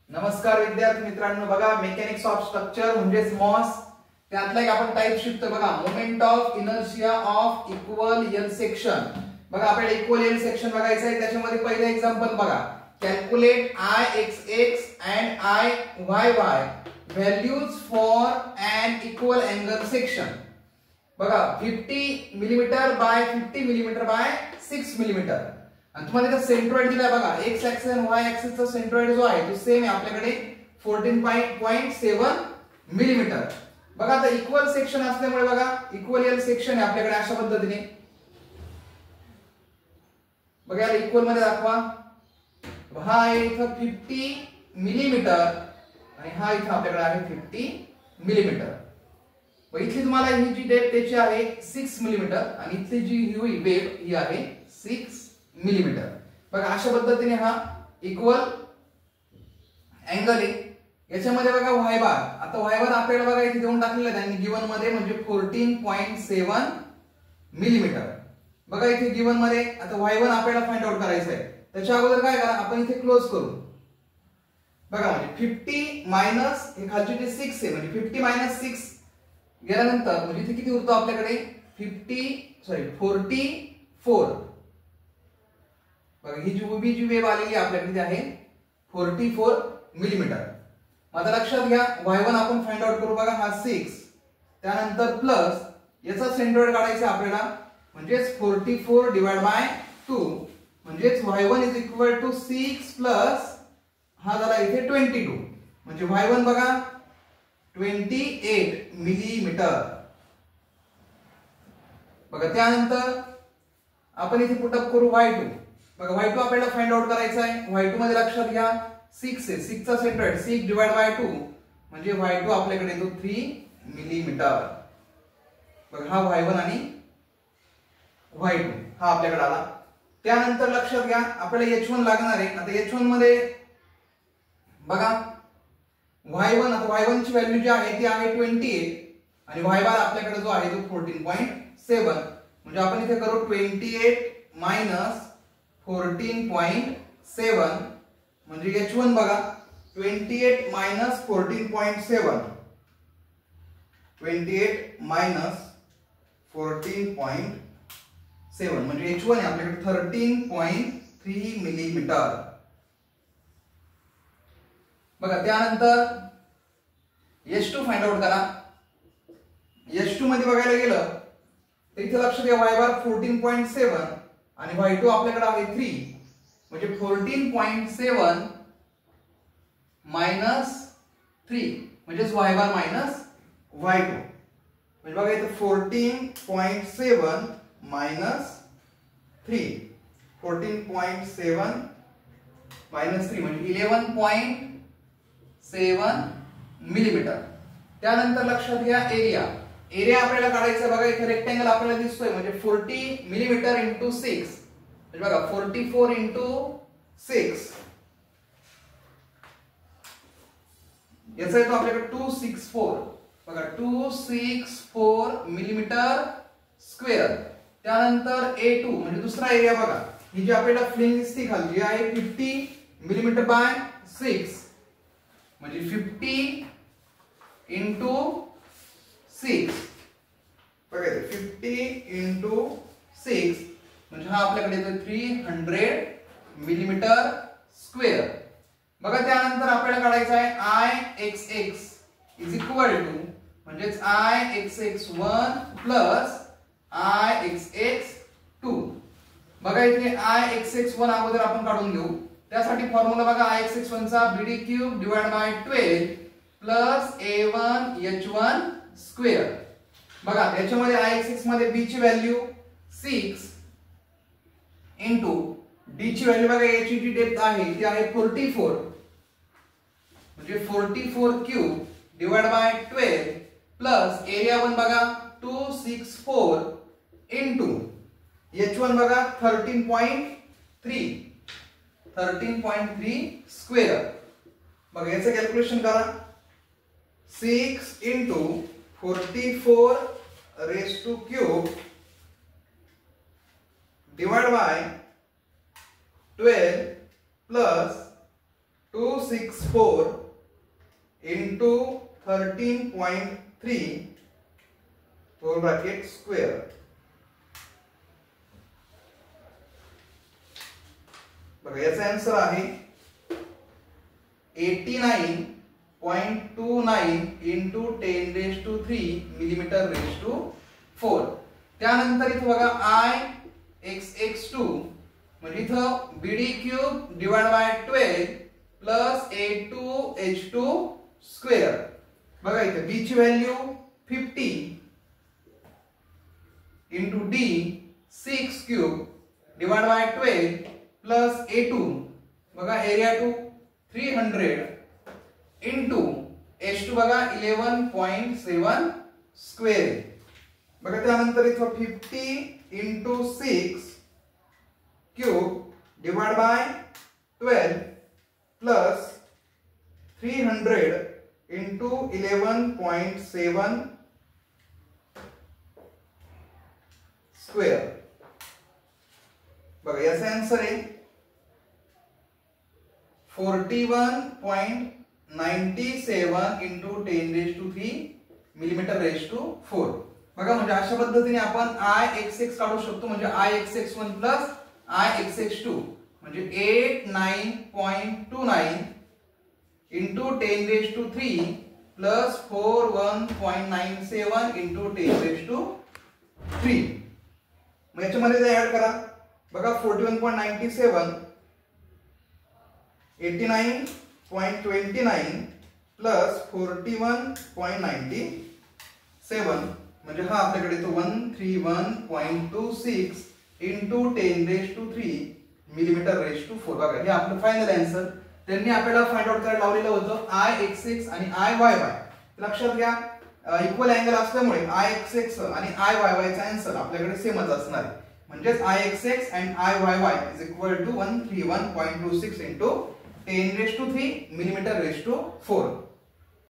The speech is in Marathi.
नमस्कार विद्यार्थी मित्रांनो, बघा मेकॅनिक्स ऑफ स्ट्रक्चर म्हणजेच मॉस त्यातला एक आपण टाइप शिकतो बघा, moment of inertia of equal L section. बघा आपल्याला इक्वल एल सेक्शन बघायचं आहे. त्याच्यामध्ये पहिलं एक्झाम्पल बघा, calculate I x x and I Y Y values for and equal angle section. बघा 50 millimetre by 50 millimetre by 6 millimetre. आणि तुम्हाला इथे सेंट्रॉइड दिलाय बघा, एक्स ऍक्सिस आणि वाय ऍक्सिस चा सेंट्रॉइड जो आहे तो सेम आहे आपल्याकडे 14.7 मिलीमीटर. बघा आता इक्वल सेक्शन असल्यामुळे बघा इक्वल एल सेक्शन आहे आपल्याकडे अशा पद्धतीने. बघा याला इक्वल मध्ये दाखवा. हा आहे इथं 50 मिलीमीटर आणि हा इथं आपल्याकडे आहे 50 मिलीमीटर. मग इथली तुम्हाला ही जी डेप्थ त्याची आहे 6 मिलीमीटर आणि इथली जी ही वेव ही आहे 6 मिलीमीटर. बघा अशा पद्धतीने हा इक्वल अँगल आहे. याच्यामध्ये बघा वाय बार, आता वाय बार आपल्याला बघा इथे देऊन टाकलेलं आहे त्यांनी गिवन मध्ये, म्हणजे 14.7 मिलीमीटर. बघा इथे गिवन मध्ये आता y1 आपल्याला फाइंड आउट करायचं आहे. त्याच्या अगोदर काय करा, आपण इथे क्लोज करू. बघा म्हणजे 50 मायनस हे खालची जे 6 आहे म्हणजे 50 मायनस 6 गेल्यानंतर म्हणजे इथे किती उरतो आपल्याकडे 44. बघा ही जी उभी जी वेव आलेली आपल्याकडे आहे 44 मिलीमीटर. आता लक्षात घ्या y1 आपण फाइंड आउट करू. बघा हा 6 त्यानंतर प्लस याचा सेंट्रॉइड काढायचा आपल्याला म्हणजेच 44 डिवाइड बाय 2 म्हणजेच y1 is equal to 6 plus हा झाला इथे 22 म्हणजे y1 बघा 28 मिलीमीटर. बघा त्यानंतर आपण इथे पुटअप करू y2. बघा y2 आपल्याला फाइंड आउट करायचा आहे. y2 मध्ये लक्षात घ्या 6 आहे, 6 चा सेंट्रॉइड 6 डिवाइड बाय 2 म्हणजे y2 आपल्याकडे येतो 3 मिलीमीटर. बघा हा y1 आणि y2 हा आपल्याकडे आला. त्यानंतर लक्षात घ्या आपल्याला h1 लागणार आहे. आता h1 मध्ये बघा y1, आता y1 ची व्हॅल्यू जी आहे ती आहे 28 आणि y बार आपल्याकडे जो आहे तो 14.7 म्हणजे आपण इथे करू 28 मायनस 14.7 म्हणजे h1 बघा 28 मायनस 14.7 28 मायनस 14.7 म्हणजे h1 आहे आपल्याकडे 13.3 मिलीमीटर. बघा त्यानंतर h2 फाइंड आउट करा. h2 मध्ये बघायला गेलं तर इथे लक्षात घ्या y बार 14.7 आणि y2 आपल्याकडे आहे 3 म्हणजे 14.7 मायनस 3 म्हणजेच y बार मायनस y2 म्हणजे बघा इथे 14.7 मायनस 3 14.7 मायनस 3 म्हणजे 11.7 मिलीमीटर. त्यानंतर लक्षात घ्या एरिया. एरिया आपल्याला काढायचा बघा इथे रेक्टेंगल आपल्याला दिसतोय म्हणजे 40 मिलीमीटर इंटू 6 म्हणजे बघा 44 इंटू 6 याचा येतो आपल्याकडे 264. बघा 264 मिलीमीटर स्क्वेअर. त्यानंतर A2 म्हणजे दुसरा एरिया बघा, ही जी आपल्याला फ्लिंग दिसते खाली आहे 50 मिलीमीटर बाय 6 म्हणजे 50 इंटू 6 बघा 50 इंटू 6 म्हणजे हा आपल्याकडे येतो 300 मिलीमीटर स्क्वेअर. बघा त्यानंतर आपल्याला काढायचा आहे IXX इज इक्वल टू म्हणजेच IXX1 प्लस IXX2. बघा इथे IXX1 अगोदर आपण काढून घेऊ. त्यासाठी फॉर्म्युला बघा IXX1 चा BD cube divide by 12 plus A1H1 square. बघा याच्यामध्ये IXX मध्ये B ची व्हॅल्यू 6 इंटू D ची व्हॅल्यू बघा याची जी डेप्थ आहे ती आहे 44 म्हणजे 44 cube divide by 12 plus area 1 बघा 264 इंटू H1 बघा 13.3 स्क्वेअर. बघा याचं कॅल्क्युलेशन करा. 6 into 44 raise to cube divide by 12 plus 264 into 13.3 whole bracket square. बघा याचा आन्सर आहे 89.29 into 10⁻³ millimeter raised to 4. त्यानंतर इथे बघा Ixx2 म्हणजे इथं BD³ divided by 12 plus A2H2 square. बघा इथे B ची value 50 into D 6³ divided by 12 plus A2 बघा एरिया 2 300 into H2 बघा 11.7 स्क्वेअर. बघा त्यानंतर इथं 50 into 6³ divided by 12 plus 300 into 11.7 square. बघा याचा आन्सर आहे 41.97 into 10⁻³ millimeter raised to 4. बघा म्हणजे अशा पद्धतीने आपण Ixx काढू शकतो. म्हणजे Ixx1 plus Ixx2 म्हणजे 89.29 into 10⁻³ plus 41.97 into 10⁻³. मग याच्यामध्ये ते ऍड करा. बघा 41.97 89.29 plus 41.97 म्हणजे हा आपल्याकडे तो 131.26 into 10⁻³ millimeter raised to 4. बघा हे आपलं फायनल आन्सर. त्यांनी आपल्याला फाइंड आउट करायला लावलेलं होतं Ixx आणि Iyy. लक्षात घ्या इक्वल अँगल असल्यामुळे Ixx आणि Iyy चा आन्सर आपल्याकडे सेमच असणार आहे. म्हणजे Ixx and Iyy is equal to 131.26 into 10⁻³ millimeter raised to 4.